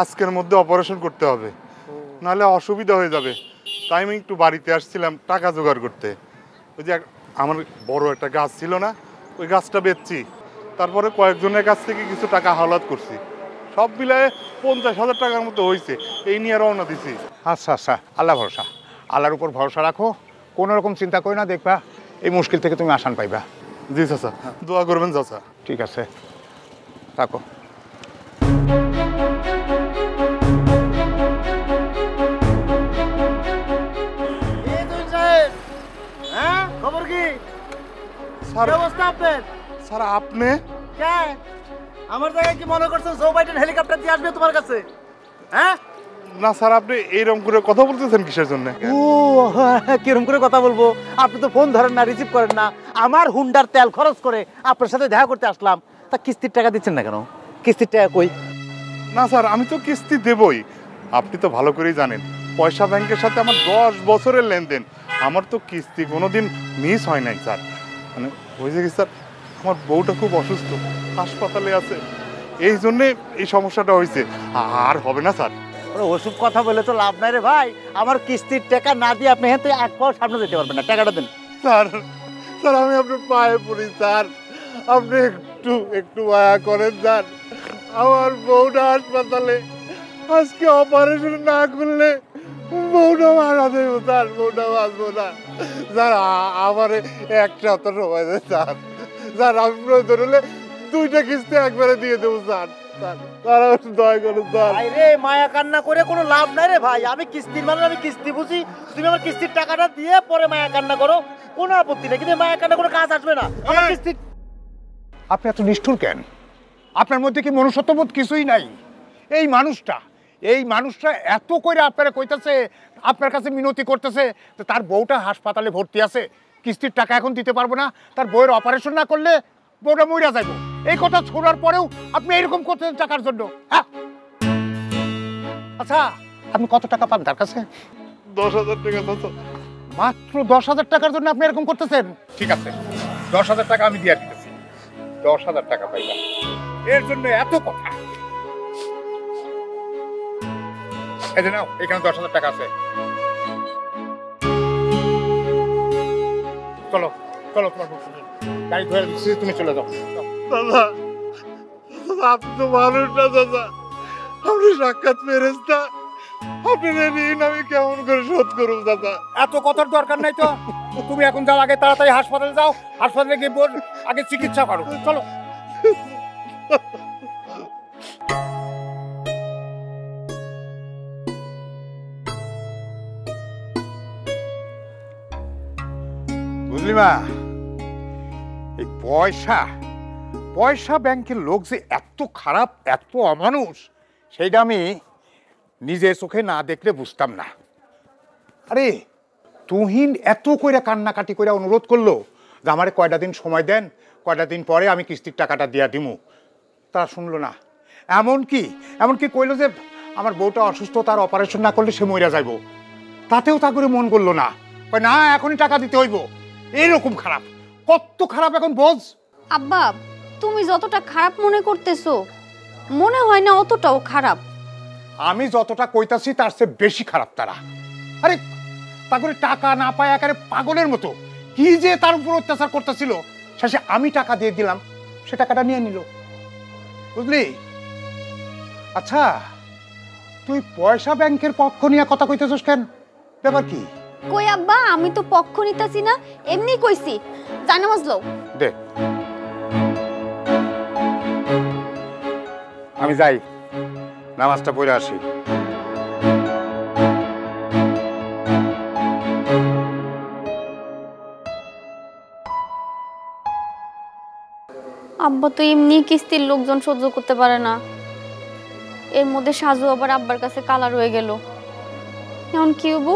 আজকের মধ্যে অপারেশন করতে হবে, নাহলে অসুবিধা হয়ে যাবে। তাই আমি একটু বাড়িতে আসছিলাম টাকা জোগাড় করতে। ওই যে আমার বড় একটা গাছ ছিল না, ওই গাছটা বেচছি, তারপরে কয়েকজনের কাছ থেকে কিছু টাকা হাওলাত করছি, সব মিলায়ে 50,000 টাকার মতো হয়েছে। এই নিয়ে রওনা দিছি। আচ্ছা আচ্ছা, আল্লাহ ভরসা, আল্লাহর উপর ভরসা রাখো, কোনো রকম চিন্তা করি না, দেখবা এই মুশকিল থেকে তুমি আসান পাইবা। জি চাচা, দোয়া করবেন চাচা। ঠিক আছে, থাকো। হ্যাঁ, খবর কি? স্যার, কি অবস্থা আপনার? স্যার আপনি কে? আমার জায়গায় কি মনে করছেন জো বাইডেন হেলিকপ্টার দিয়ে আসবে তোমার কাছে? হ্যাঁ? না স্যার, আপনি এইরকম করে কথা বলতেছেন কিসের জন্য? ও কিরম করে কথা বলবো? আপনি তো ফোন ধরেন না, রিসিভ করেন না। আমার হুন্ডার তেল খরচ করে আপনার সাথে দেখা করতে আসলাম, তা কিস্তির টাকা দিচ্ছেন না কেন? কিস্তির টাকা কই? না স্যার, আমি তো কিস্তি দেবই। আপনি তো ভালো করেই জানেন পয়সা ব্যাংকের সাথে আমার 10 বছরের লেনদেন, আমার তো কিস্তি কোনোদিন মিস হয় নাই স্যার। মানে হয়েছে কি স্যার, আমার বউটা খুব অসুস্থ, হাসপাতালে আছে, এই জন্যে এই সমস্যাটা হয়েছে। আর হবে না স্যার। ওসব কথা বলে তো লাভ নাই রে ভাই। আমার কিস্তির টাকা না দিয়ে আপনি হেঁটে এক পাও সামনে যেতে পারবেন না, টাকাটা দেন। স্যার, স্যার আমি আপনার পায়ে পড়ি স্যার, আপনি একটু একটু মায়া করেন স্যার। আমার বউটা হাসপাতালে, আজকে অপারেশন না করলে বউটা মারা দেব স্যার, বউটা বাঁচবো না স্যার। আমার একটা তো সময় দেয় স্যার। স্যার আমি প্রয়োজন হলে 2টা কিস্তি একবারে দিয়ে দেবো স্যার। স্যার একটু দয়া করুন স্যার। রে মায়া কান্না করে কোনো লাভ নাই রে ভাই। আমি কিস্তির মানুষ, আমি কিস্তি বুঝি। তুমি আমার কিস্তির টাকাটা দিয়ে পরে মায়া কান্না করো, কোনো আপত্তি নেই, কিন্তু মায়া কান্না কোনো কাজ আসবে না। আমার কিস্তি। আপনি এত নিষ্ঠুর কেন? আপনার মধ্যে কি মনুষ্যত্ববোধ কিছুই নাই? এই মানুষটা এত করে আপনারা কইতাছে, আপনার কাছে মিনতি করতেছে, তো তার বউটা হাসপাতালে ভর্তি আছে, কিস্তির টাকা এখন দিতে পারবো না, তার বউয়ের অপারেশন না করলে বউটা মইরা যাইব। এই কথা শোনার পরেও আপনি এরকম করতেছেন টাকার জন্য? হ্যাঁ, আচ্ছা আপনি কত টাকা পান তার কাছে? 10,000 টাকা তো। মাত্র 10,000 টাকার জন্য আপনি এরকম করতেছেন? ঠিক আছে, 10,000 টাকা আমি দিয়ে দিতেছি। 10,000 টাকা পাইবা, এর জন্য এত কথা? এই যে নাও, এখানে 10,000 টাকা আছে। চলো চলো, তোমার গাড়ি ধরে দিচ্ছি, তুমি চলে যাও। দাদা, আপনি তো মানুষ না দাদা, আপনি সাক্ষাৎ ফেরেশতা। আপনার ঋণ আমি কেমন করে শোধ করব দাদা? এত কথার দরকার নাই তো। তুমি এখন যাও, আগে তাড়াতাড়ি হাসপাতালে যাও, হাসপাতালে গিয়ে আগে চিকিৎসা করো। চলো। বুঝলি মা, এই পয়সা ব্যাংকের লোক যে এত খারাপ, এত অমানুষ, সেইটা আমি নিজের চোখে না দেখলে বুঝতাম না। আরে তুহিন এত কইরা কান্নাকাটি কইরা অনুরোধ করলো যে আমারে কয়টা দিন সময় দেন, কয়টা দিন পরে আমি কিস্তির টাকাটা দিয়া দিমু। তারা শুনলো না। এমনকি কইলো যে আমার বউটা অসুস্থ, তার অপারেশন না করলে সে মইরা যাইব। তাতেও তা করে মন করলো না, কয় না এখনই টাকা দিতে হইব। এইরকম খারাপ, কত খারাপ এখন বোঝ। আব্বা, তুমি যতটা খারাপ মনে করতেছো মনে হয় না অতটাও খারাপ। আমি যতটা কইতাছি তার চেয়ে বেশি খারাপ তারা। আরে তা করে টাকা না পায় একেবারে পাগলের মতো কি যে তার উপর অত্যাচার করতেছিল, শেষে আমি টাকা দিয়ে দিলাম, সে টাকাটা নিয়ে নিল। বুঝলি? আচ্ছা তুই পয়সা ব্যাংকের পক্ষ নিয়ে কথা কইতেছিস কেন? ব্যাপার কি? কই আব্বা, আমি তো পক্ষ নিতাছি না, এমনি কইছি। জানা মজলো দে, আমি যাই নামাজটা পড়ে আসি। আব্বা তো এমনি কিস্তির লোকজন সহ্য করতে পারে না, এর মধ্যে সাজু আবার আব্বার কাছে কালা রয়ে গেল। এখন কি হবো?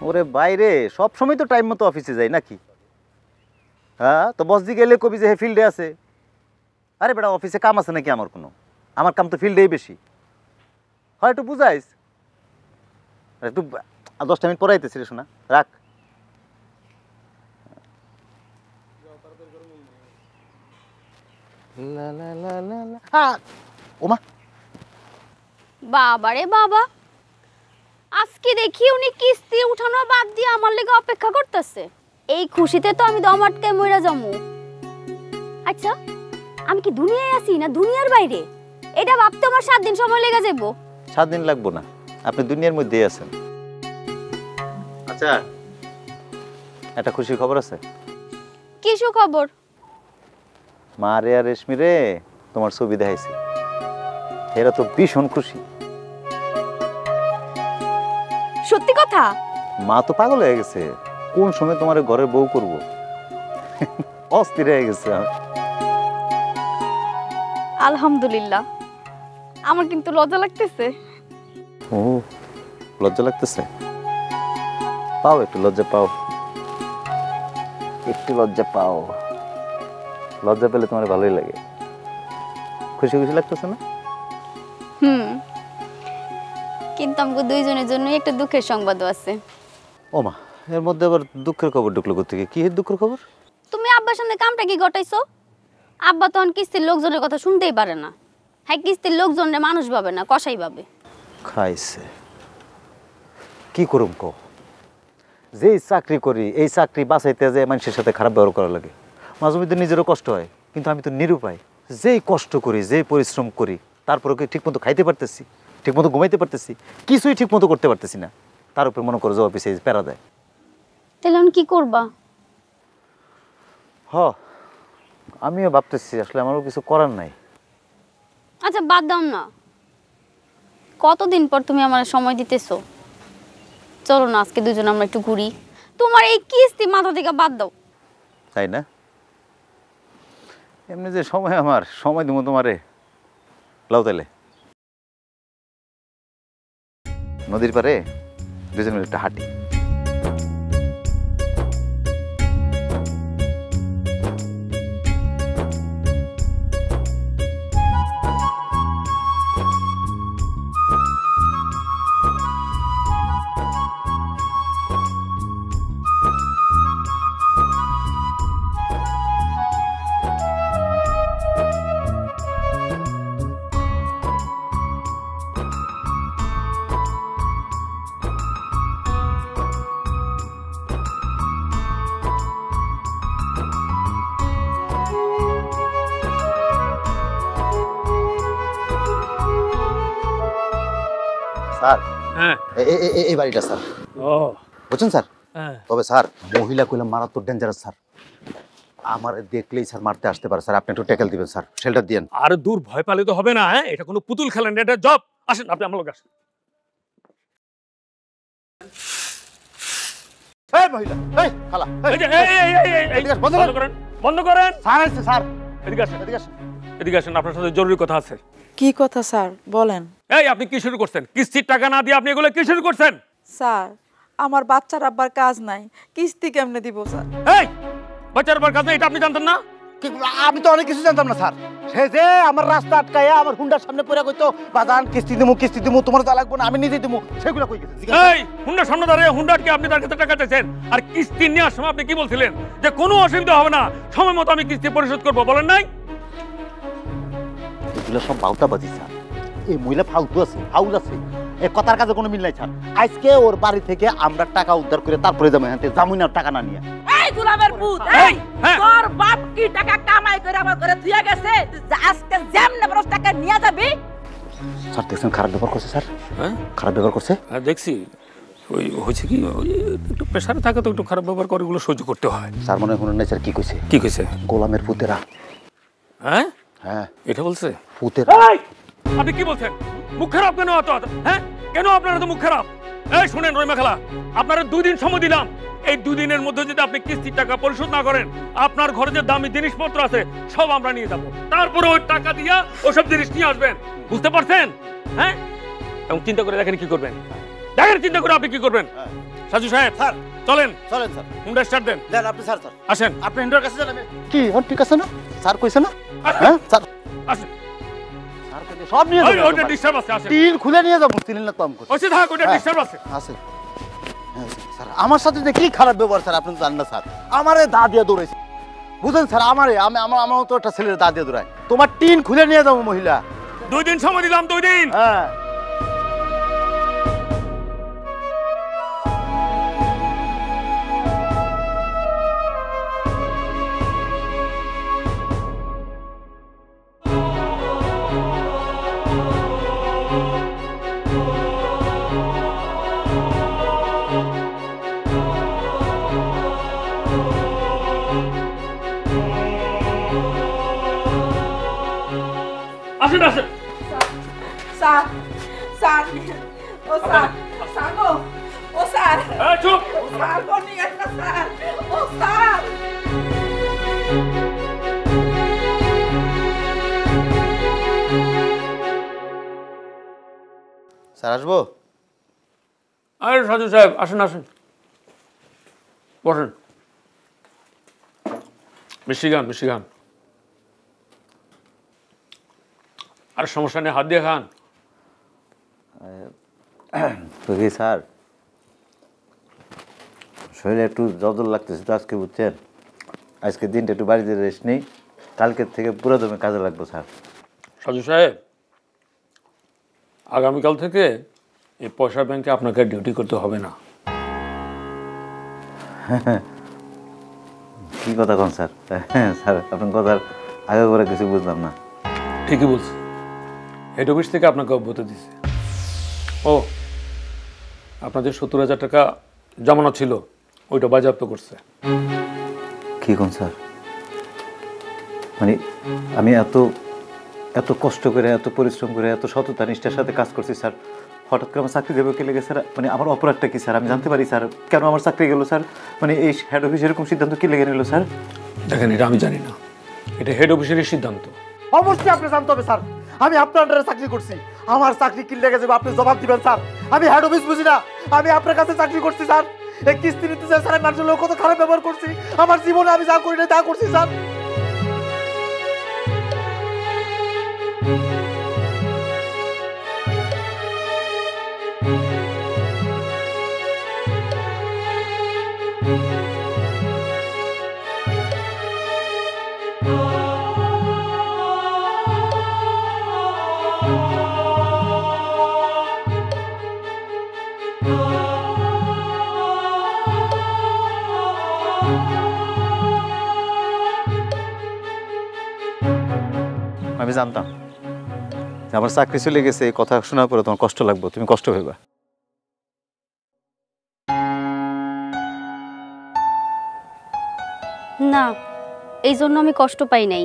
ওরে বাইরে, সব সময় তো টাইম মতো অফিসে যাই নাকি? হ্যাঁ, তো বস দি গেলে কবি যে হে ফিল্ডে আছে। আরে বেটা, অফিসে কাম আছে নাকি আমার কোনো? আমার কাম তো ফিল্ডেই বেশি হয়। একটু বুঝাইস, একটু 10টা মিনিট পড়াইতেছি রে শোনা, রাখ। ওমা বাবা রে বাবা, আজকে দেখি উনি কিস্তি উঠানো বাদ দিয়ে আমার লেগে অপেক্ষা করতেছে। এই খুশিতে তো আমি দম আটকে মইরা যামু। আচ্ছা, আমি কি দুনিয়ায় আছি না দুনিয়ার বাইরে? এটা ভাবতে আমার 7 দিন সময় লেগে যাবো। 7 দিন লাগবো না, আপনি দুনিয়ার মধ্যেই আছেন। আচ্ছা, একটা খুশির খবর আছে। কি সুখবর? মা রে আর রেশমি রে তোমার ছবি দেখাইছে, এরা তো ভীষণ খুশি। সত্যি কথা? মা তো পাগল হয়ে গেছে, কোন সময় তোমার ঘরের বউ করব, অস্থির হয়ে গেছে। আলহামদুলিল্লাহ। আমার কিন্তু লজ্জা লাগতেছে। ও, লজ্জা লাগতেছে? পাও, একটু লজ্জা পাও, একটু লজ্জা পাও। লজ্জা পেলে তোমার ভালোই লাগে। খুশি খুশি লাগতেছে না? কিন্তু আমাকে দুইজনের জন্য একটা দুঃখের সংবাদও আছে। ও মা, এর মধ্যে আবার দুঃখের খবর ঢুকলো কোথেকে? কি দুঃখের খবর? তুমি আব্বার সামনে কামটা কি ঘটাইছো? আব্বা তখন কিস্তির লোকজনের কথা শুনতেই পারে না। হ্যাঁ, কিস্তির লোকজনের মানুষ ভাবে না, কসাই ভাবে। খাইছে কি করুম কো? যেই চাকরি করি এই চাকরি বাঁচাইতে যে মানুষের সাথে খারাপ ব্যবহার করা লাগে। মাঝে মধ্যে নিজেরও কষ্ট হয়, কিন্তু আমি তো নিরুপায়। যেই কষ্ট করি, যেই পরিশ্রম করি, তারপরে কি ঠিকমতো খাইতে পারতেছি, ঠিকমতো ঘুমাইতে পারতেছি? কিছুই ঠিকমতো করতে পারতেছি না। তার উপরে মনে করো যে অফিসে প্যারা দেয়। তাহলে আমি কি করবা? আমিও ভাবতেছি আসলে আমারও কিছু করার নাই। আচ্ছা বাদ দাও না, কতদিন পর তুমি আমার সময় দিতেছো। চলো না আজকে দুজন আমরা একটু ঘুরি। তোমার এই কিস্তি মাথা থেকে বাদ দাও। তাই না? এমনি যে সময়, আমার সময় দিব তোমারে। লাও তাইলে নদীর পারে দুজন মিলে একটা হাঁটি। স্যার, এই বাড়িটা স্যার, বুঝছেন স্যার? তবে স্যার মহিলা কইলাম মারাত্মক ডেঞ্জারাস স্যার। আমার দেখলেই স্যার মারতে আসতে পারে স্যার। আপনি একটু ট্যাকেল দিবেন স্যার, শেল্টার দিয়েন। আর দূর, ভয় পালে তো হবে না। এটা কোনো পুতুল খেলা না, এটা জব। আসেন আপনি আমার লোক আসেন। এই মহিলা, এই খালা, বন্ধ করেন, বন্ধ করেন। স্যার আসছে স্যার, এদিকে আসেন, এদিকে আসেন, এদিকে আসেন। আপনার সাথে জরুরি কথা আছে। কি কথা স্যার বলেন? এই আপনি কি শুরু করছেন? কিস্তির টাকা না দিয়ে আপনি এগুলো কি শুরু করছেন? স্যার, আমার বাচ্চার আব্বার কাজ নাই, কিস্তি কেমনে দিব স্যার? এই বাচ্চার আব্বার কাজ নাই, এটা আপনি জানতেন না? আমি তো অনেক কিছু জানতাম না স্যার। সে যে আমার রাস্তা আটকায়া আমার হুন্ডার সামনে পড়ে কইতো বাজান কিস্তি দিমু তোমার যা লাগবে না আমি নিজে দিমু, সেগুলো কই গেছে? এই হুন্ডার সামনে দাঁড়িয়ে হুন্ডারকে আপনি তার কাছে টাকা চাইছেন, আর কিস্তি নেওয়ার সময় আপনি কি বলছিলেন? যে কোনো অসুবিধা হবে না, সময় মতো আমি কিস্তি পরিশোধ করবো, বলেন নাই? এগুলো সব বাউতাবাজি স্যার। এই মহিলা ফালতু আছে, ফাউল আছে, এই কথার কাছে কোনো মিল নাই স্যার। আজকে ওর বাড়ি থেকে আমরা টাকা উদ্ধার করে তারপরে যাবো, হ্যাঁ যাবো না টাকা না নিয়ে। এই গোলামের পুত, এই তোর বাপ কি টাকা কামাই করে আমার ঘরে থুইয়া গেছে, আজকে যেমনে বড় টাকা নিয়ে যাবি? স্যার দেখছেন খারাপ ব্যবহার করছে স্যার। হ্যাঁ খারাপ ব্যবহার করছে। হ্যাঁ দেখছি, ওই হয়েছে কি, ওই একটু প্রেশারে থাকে তো একটু খারাপ ব্যবহার করে, এগুলো সহ্য করতে হয়। স্যার মনে হয় নাই স্যার। কি কইছে? কি কইছে? গোলামের পুতেরা। হ্যাঁ হ্যাঁ এটা বলছে পুতেরা। আপনি কি বলছেন? মুখ খারাপ কেন? হ্যাঁ কেন আপনারা তো মুখ খারাপ? এই শুনেন রহিমা খালা, আপনারা 2 দিন সময় দিলাম। এই 2 দিনের মধ্যে যদি আপনি কিস্তির টাকা পরিশোধ না করেন, আপনার ঘরে যে দামি জিনিসপত্র আছে সব আমরা নিয়ে যাবো। তারপরে ওই টাকা দিয়া ওসব জিনিস নিয়ে আসবেন, বুঝতে পারছেন? হ্যাঁ, এবং চিন্তা করে দেখেন কি করবেন। দেখেন চিন্তা করে আপনি কি করবেন। সাজু সাহেব স্যার চলেন, চলেন স্যার, হুন্ডা স্টার্ট দেন। দেন আপনি স্যার। স্যার আসেন, আপনি হুন্ডার কাছে যাবেন। কি হন ঠিক আছে না স্যার? কইছে না? হ্যাঁ স্যার আসেন। সব নিয়ে যাবেন। ওইটা ডিস্টার্ব আছে, আসেন। টিন খুলে নিয়ে যাবো, টিন না কম করে। ওইটা থাক, ওইটা ডিস্টার্ব আছে। আছে স্যার। আমার সাথে যে কি খারাপ ব্যবহার স্যার আপনি জানেন না স্যার। আমারে দা দিয়ে দৌড়াইছে, বুঝেন স্যার? আমার তো একটা ছেলের দা দিয়ে দৌড়ায়। তোমার টিন খুলে নিয়ে যাবো মহিলা। 2 দিন সময় দিলাম, 2 দিন। হ্যাঁ আসেন আসেন। স্যার স্যার ও স্যার স্যার গো ও স্যার চুপ ও স্যার গো নিয়ে আসা স্যার ও স্যার স্যার আসবো? আরে সাজু সাহেব আসেন আসেন, বসেন। মিষ্টি খান, মিষ্টি খান। আর সমস্যা নেই, হাত দিয়ে খান। তো কি স্যার, শরীরে একটু জদল লাগতেছে তো আজকে, বুঝছেন? আজকে দিনটা একটু বাড়িতে রেস্ট নেই, কালকের থেকে পুরো দমে কাজে লাগবো স্যার। সাজু সাহেব, আগামীকাল থেকে এই পয়সা ব্যাংকে আপনাকে ডিউটি করতে হবে না। কি কথা কোন স্যার? স্যার আপনার কথার আগে করে কিছু বুঝলাম না। ঠিকই বলছি, হেড অফিস থেকে আপনাকে অব্যাহতি দিচ্ছে। ও আপনাদের 70,000 টাকা জমানো ছিল, ওইটা বাজেয়াপ্ত করছে। কি কোন স্যার? মানে আমি এত এত কষ্ট করে, এত পরিশ্রম করে, এত সততা নিষ্ঠার সাথে কাজ করছি স্যার, হঠাৎ করে আমার চাকরি দেবে কে লেগে স্যার? মানে আমার অপরাধটা কি স্যার? আমি জানতে পারি স্যার কেন আমার চাকরি গেল স্যার? মানে এই হেড অফিস এরকম সিদ্ধান্ত কি লেগে নিল স্যার? দেখেন, এটা আমি জানি না, এটা হেড অফিসেরই সিদ্ধান্ত। অবশ্যই আপনি জানতে হবে স্যার, আমি আপনার আন্ডারে চাকরি করছি, আমার চাকরি কি লেগে যাবে আপনি জবাব দিবেন স্যার। আমি হেড অফিস বুঝি না, আমি আপনার কাছে চাকরি করছি স্যার। এই কিস্তি নিতে চাই স্যার, আমি মানুষের লোক কত খারাপ ব্যবহার করছি, আমার জীবনে আমি যা করি না তা করছি স্যার। আমি জানতাম যে আমার চাকরি চলে গেছে, এই কথা শোনার পরে তোমার কষ্ট লাগবে, তুমি কষ্ট পেবা। না, এই জন্য আমি কষ্ট পাই নাই।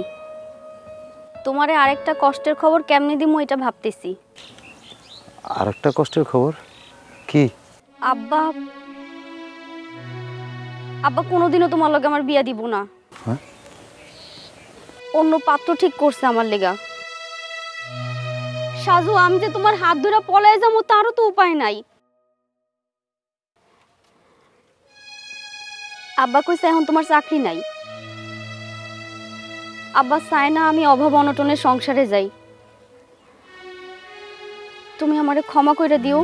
তোমারে আরেকটা কষ্টের খবর কেমনে দিমু এটা ভাবতেছি। আর একটা কষ্টের খবর কি? আব্বা আব্বা কোনোদিনও তোমার লগে আমার বিয়া দিব না। হ্যাঁ? অন্য পাত্র ঠিক করছে আমার লেগা। সাজু, আমি যে তোমার হাত ধরে পলায় যাবো তারও তো উপায় নাই। আব্বা কইছে এখন তোমার চাকরি নাই। আব্বা চায় না আমি অভাব অনটনের সংসারে যাই। তুমি আমারে ক্ষমা করে দিও।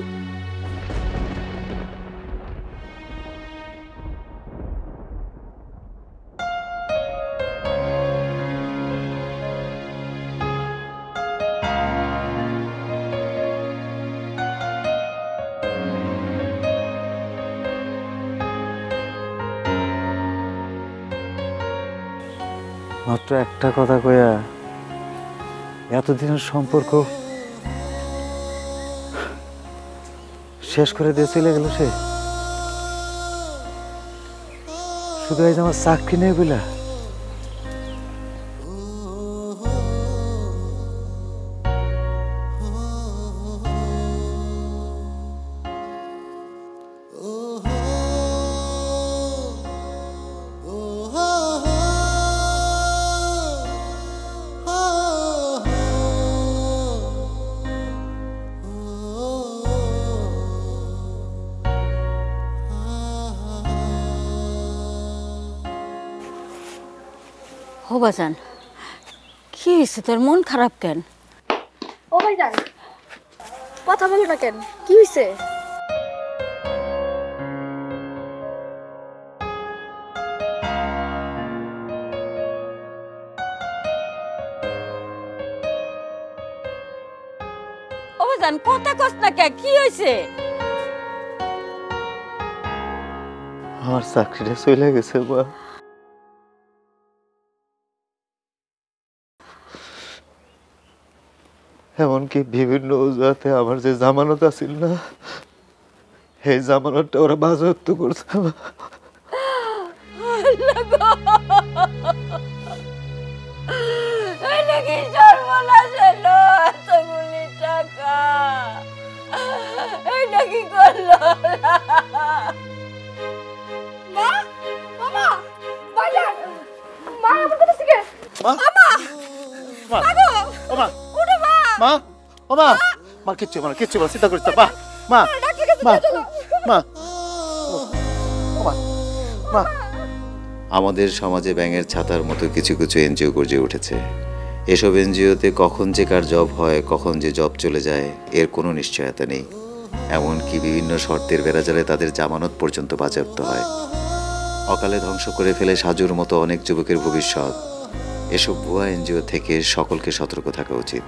মাত্র একটা কথা কইয়া এতদিনের সম্পর্ক শেষ করে দিয়ে চলে গেল সে, শুধু এই যে আমার চাকরি নেই বলে। ও বাজান, কি হয়েছে তোর? মন খারাপ কেন? ও ভাইজান, কথা বলো না কেন? কি হয়েছে? বাজান কথা কস না কে, কি হয়েছে? আমার চাকরিটা চলে গেছে মা। এমনকি বিভিন্ন অজুহাতে আমার যে জামানত আছিল না, এই জামানতটা ওরা বাজেয়াপ্ত করছে। নাকি সর্বনাশ হলো, এতগুলি টাকা এটা কি করলো? মা মামা বাজান মা আমার কথা শিখে মামা মাগো ওমা উঠো মা মা ওমা মা কিচ্ছু মানে কিচ্ছু বল, চিন্তা করিস না। মা মা মা মা ওমা মা। আমাদের সমাজে ব্যাঙের ছাতার মতো কিছু কিছু এনজিও গড়ে উঠেছে। এসব এনজিওতে কখন যে কার জব হয়, কখন যে জব চলে যায়, এর কোনো নিশ্চয়তা নেই। এমনকি বিভিন্ন শর্তের বেড়াজালে তাদের জামানত পর্যন্ত বাজেয়াপ্ত হয়। অকালে ধ্বংস করে ফেলে সাজুর মতো অনেক যুবকের ভবিষ্যৎ। এসব ভুয়া এনজিও থেকে সকলকে সতর্ক থাকা উচিত।